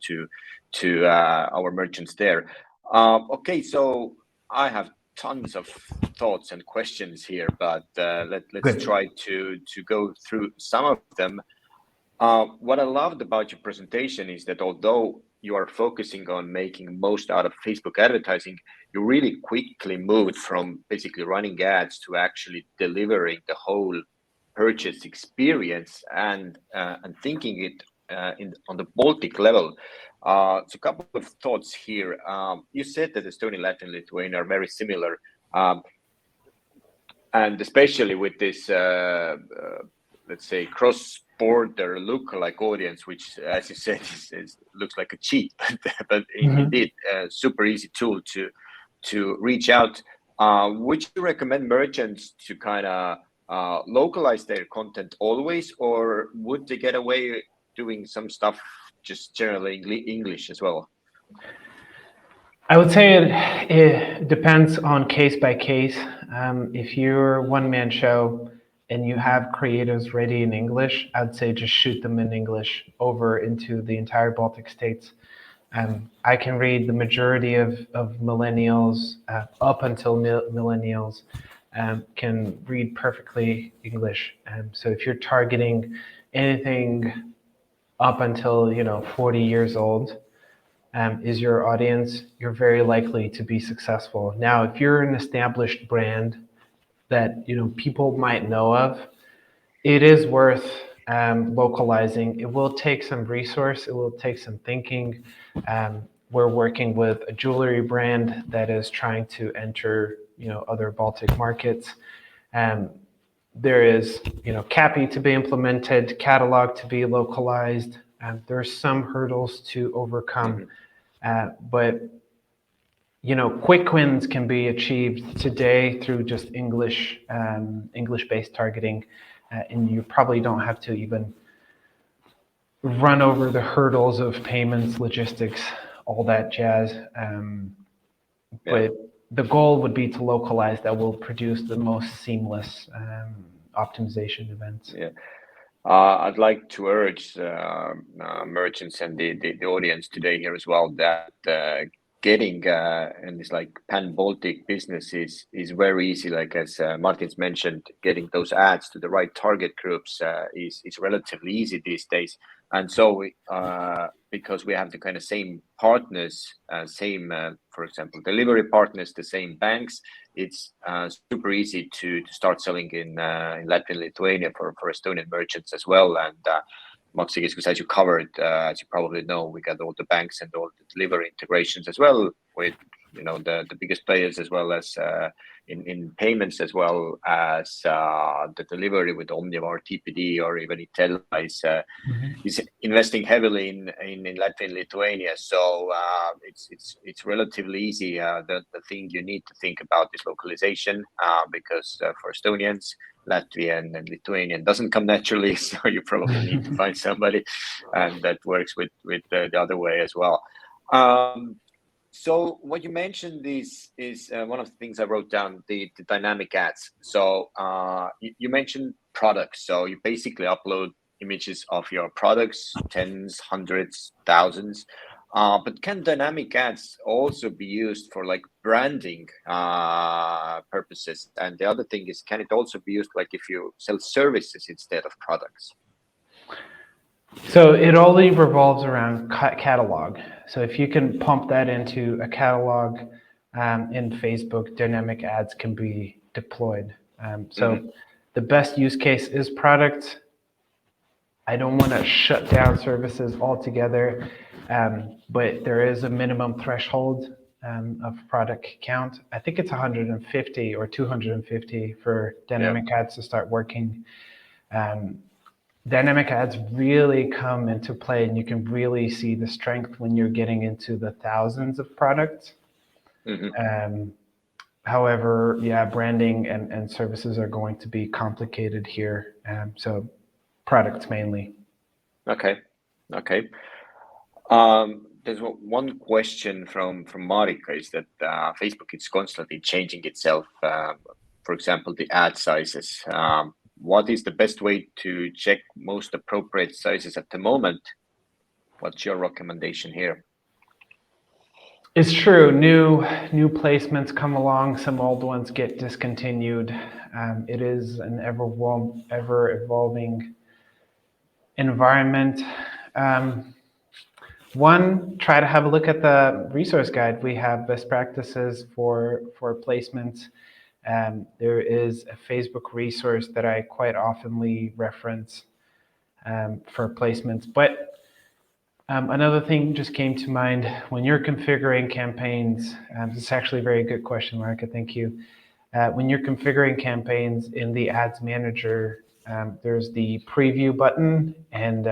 to our merchants there. Okay, so I have tons of thoughts and questions here, but let's try to go through some of them. What I loved about your presentation is that although you are focusing on making most out of Facebook advertising, you really quickly moved from basically running ads to actually delivering the whole purchase experience and thinking it on the Baltic level. So a couple of thoughts here. You said that Estonia, Latvia, and Lithuania are very similar, and especially with this, let's say, cross-border lookalike audience, which, as you said, looks like a cheat, but indeed, super easy tool to reach out. Would you recommend merchants to kind of localize their content always, or would they get away doing some stuff just generally English as well? I would say it depends on case by case. If you're one-man show and you have creatives ready in English, I'd say just shoot them in English over into the entire Baltic states. I can read the majority of millennials up until millennials can read perfectly English. So if you're targeting anything up until 40 years old is your audience, you're very likely to be successful. Now, if you're an established brand that people might know of, it is worth localizing. It will take some resource. It will take some thinking. We're working with a jewelry brand that is trying to enter other Baltic markets. There is CAPI to be implemented, catalog to be localized. There's some hurdles to overcome, but quick wins can be achieved today through just English-based targeting, and you probably don't have to even run over the hurdles of payments, logistics, all that jazz. But the goal would be to localize. That will produce the most seamless optimization events. Yeah. I'd like to urge merchants and the audience today here as well that getting in this like pan-Baltic business is very easy. Like as Martin's mentioned, getting those ads to the right target groups is relatively easy these days. And so because we have the kind of same partners, same for example delivery partners, the same banks, it's super easy to start selling in Latvia and Lithuania for Estonian merchants as well. And Maxi, because as you covered, as you probably know, we got all the banks and all the delivery integrations as well with the biggest players, as well as in payments, as well as the delivery with Omnivar, TPD, or even Itella is investing heavily in Latvia and Lithuania. So it's relatively easy. The thing you need to think about is localization, because for Estonians, Latvian and Lithuanian doesn't come naturally, so you probably need to find somebody, and that works with the other way as well. So what you mentioned is one of the things I wrote down, the dynamic ads. So you mentioned products. So you basically upload images of your products, tens, hundreds, thousands. But can dynamic ads also be used for like branding purposes? And the other thing is, can it also be used like if you sell services instead of products? So it only revolves around catalog. So if you can pump that into a catalog in Facebook, dynamic ads can be deployed. The best use case is product. I don't want to shut down services altogether, but there is a minimum threshold of product count. I think it's 150 or 250 for dynamic ads to start working. Dynamic ads really come into play, and you can really see the strength when you're getting into the thousands of products. However, branding and services are going to be complicated here. So products mainly. Okay. There's one question from Marika, is that Facebook is constantly changing itself. For example, the ad sizes. What is the best way to check most appropriate sizes at the moment? What's your recommendation here? It's true. New placements come along. Some old ones get discontinued. It is an ever evolving environment. One, try to have a look at the resource guide. We have best practices for placements. There is a Facebook resource that I quite oftenly reference for placements. But another thing just came to mind when you're configuring campaigns. This is actually a very good question, Marika. Thank you. When you're configuring campaigns in the Ads Manager, there's the preview button, and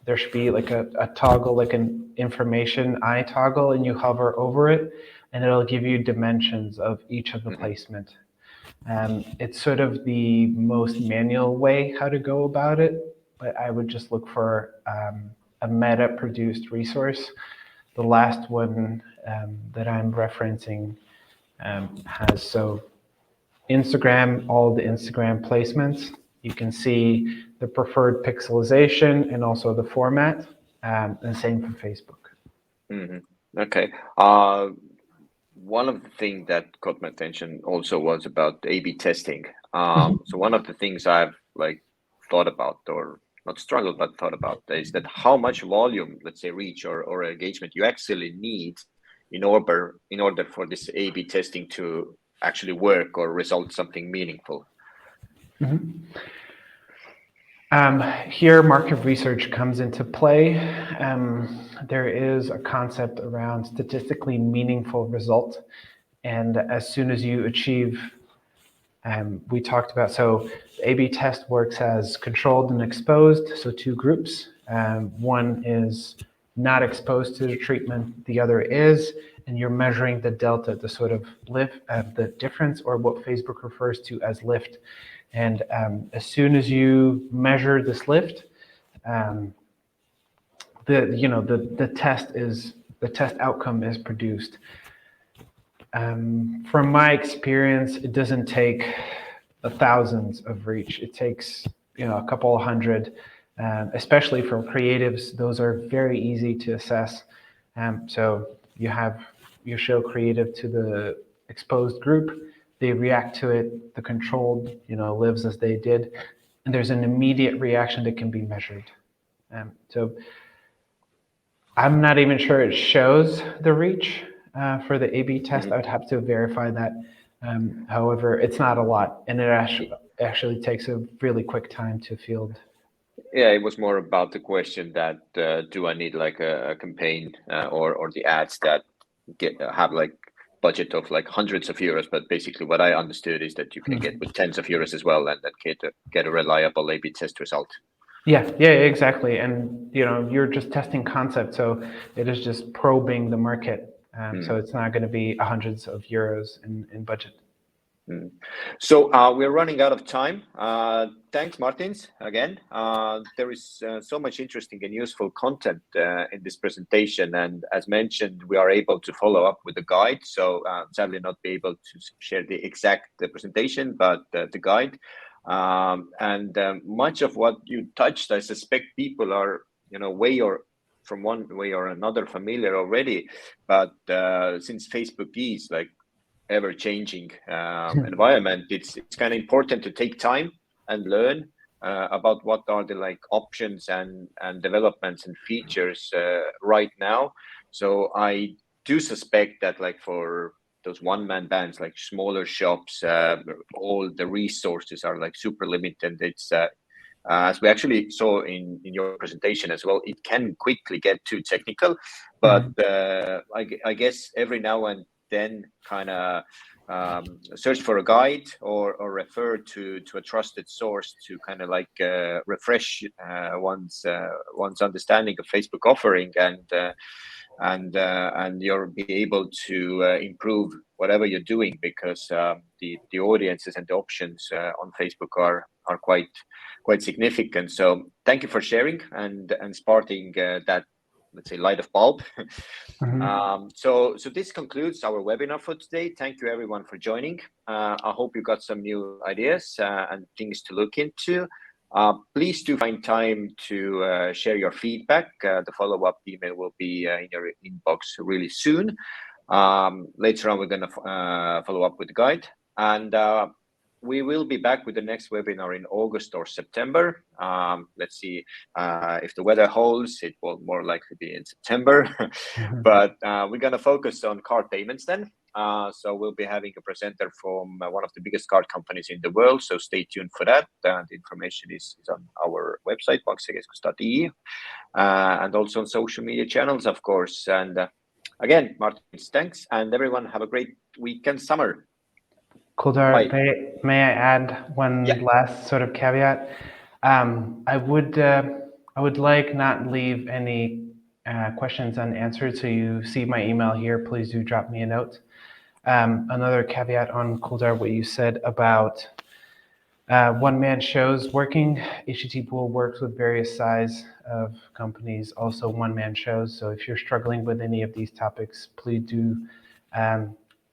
there should be like a toggle, like an information eye toggle, and you hover over it, and it'll give you dimensions of each of the placement. It's sort of the most manual way how to go about it, but I would just look for a meta-produced resource. The last one that I'm referencing has Instagram, all the Instagram placements. You can see the preferred pixelization and also the format, and same for Facebook. Okay. One of the things that caught my attention also was about A/B testing. So one of the things I've thought about, or not struggled, but thought about, is that how much volume, let's say reach or engagement, you actually need in order for this A/B testing to actually work or result something meaningful. Here, market research comes into play. There is a concept around statistically meaningful result, and as soon as you achieve, we talked about, so the A/B test works as controlled and exposed, so two groups. One is not exposed to the treatment, the other is, and you're measuring the delta, the sort of lift, the difference, or what Facebook refers to as lift. And as soon as you measure this lift, the test outcome is produced. From my experience, it doesn't take thousands of reach. It takes a couple of hundred, especially for creatives. Those are very easy to assess. So you have you show creative to the exposed group, they react to it. The controlled, lives as they did, and there's an immediate reaction that can be measured. So I'm not even sure it shows the reach for the A/B test. Mhm. I would have to verify that. However, it's not a lot, and it actually takes a really quick time to field. Yeah, it was more about the question that do I need like a campaign or the ads that have like budget of like hundreds of euros, but basically what I understood is that you can get with tens of euros as well and then get a reliable A/B test result. Yeah, exactly. And you're just testing concept, so it is just probing the market. So it's not going to be hundreds of euros in budget. So we're running out of time. Thanks, Martins, again. There is so much interesting and useful content in this presentation. And as mentioned, we are able to follow up with the guide. So sadly not be able to share the exact presentation, but the guide. And much of what you touched, I suspect people are, from one way or another familiar already. But since Facebook is like ever-changing environment, it's kind of important to take time and learn about what are the like options and developments and features right now. So I do suspect that like for those one-man bands, like smaller shops, all the resources are like super limited. It's as we actually saw in your presentation as well, it can quickly get too technical, but I guess every now and then kind of search for a guide or refer to a trusted source to kind of like refresh one's understanding of Facebook offering and you'll be able to improve whatever you're doing because the audiences and the options on Facebook are quite significant. So thank you for sharing and sparking that, let's say, light of bulb. So this concludes our webinar for today. Thank you everyone for joining. I hope you got some new ideas and things to look into. Please do find time to share your feedback. The follow-up email will be in your inbox really soon. Later on, we're going to follow up with the guide. And we will be back with the next webinar in August or September. Let's see if the weather holds. It will more likely be in September. But we're going to focus on card payments then. So we'll be having a presenter from one of the biggest card companies in the world. So stay tuned for that. The information is on our website, banksekeskus.ee, and also on social media channels, of course. And again, Martin, thanks. And everyone have a great weekend, summer. Kuldar, may I add one last sort of caveat? I would like not leave any questions unanswered. So you see my email here. Please do drop me a note. Another caveat on Kuldar, what you said about one-man shows working. Httpool works with various size of companies, also one-man shows. So if you're struggling with any of these topics, please do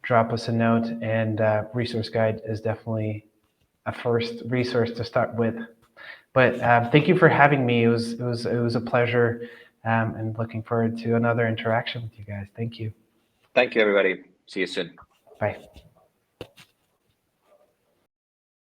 drop us a note, and resource guide is definitely a first resource to start with. But thank you for having me. It was a pleasure, and looking forward to another interaction with you guys. Thank you. Thank you, everybody. See you soon. Bye.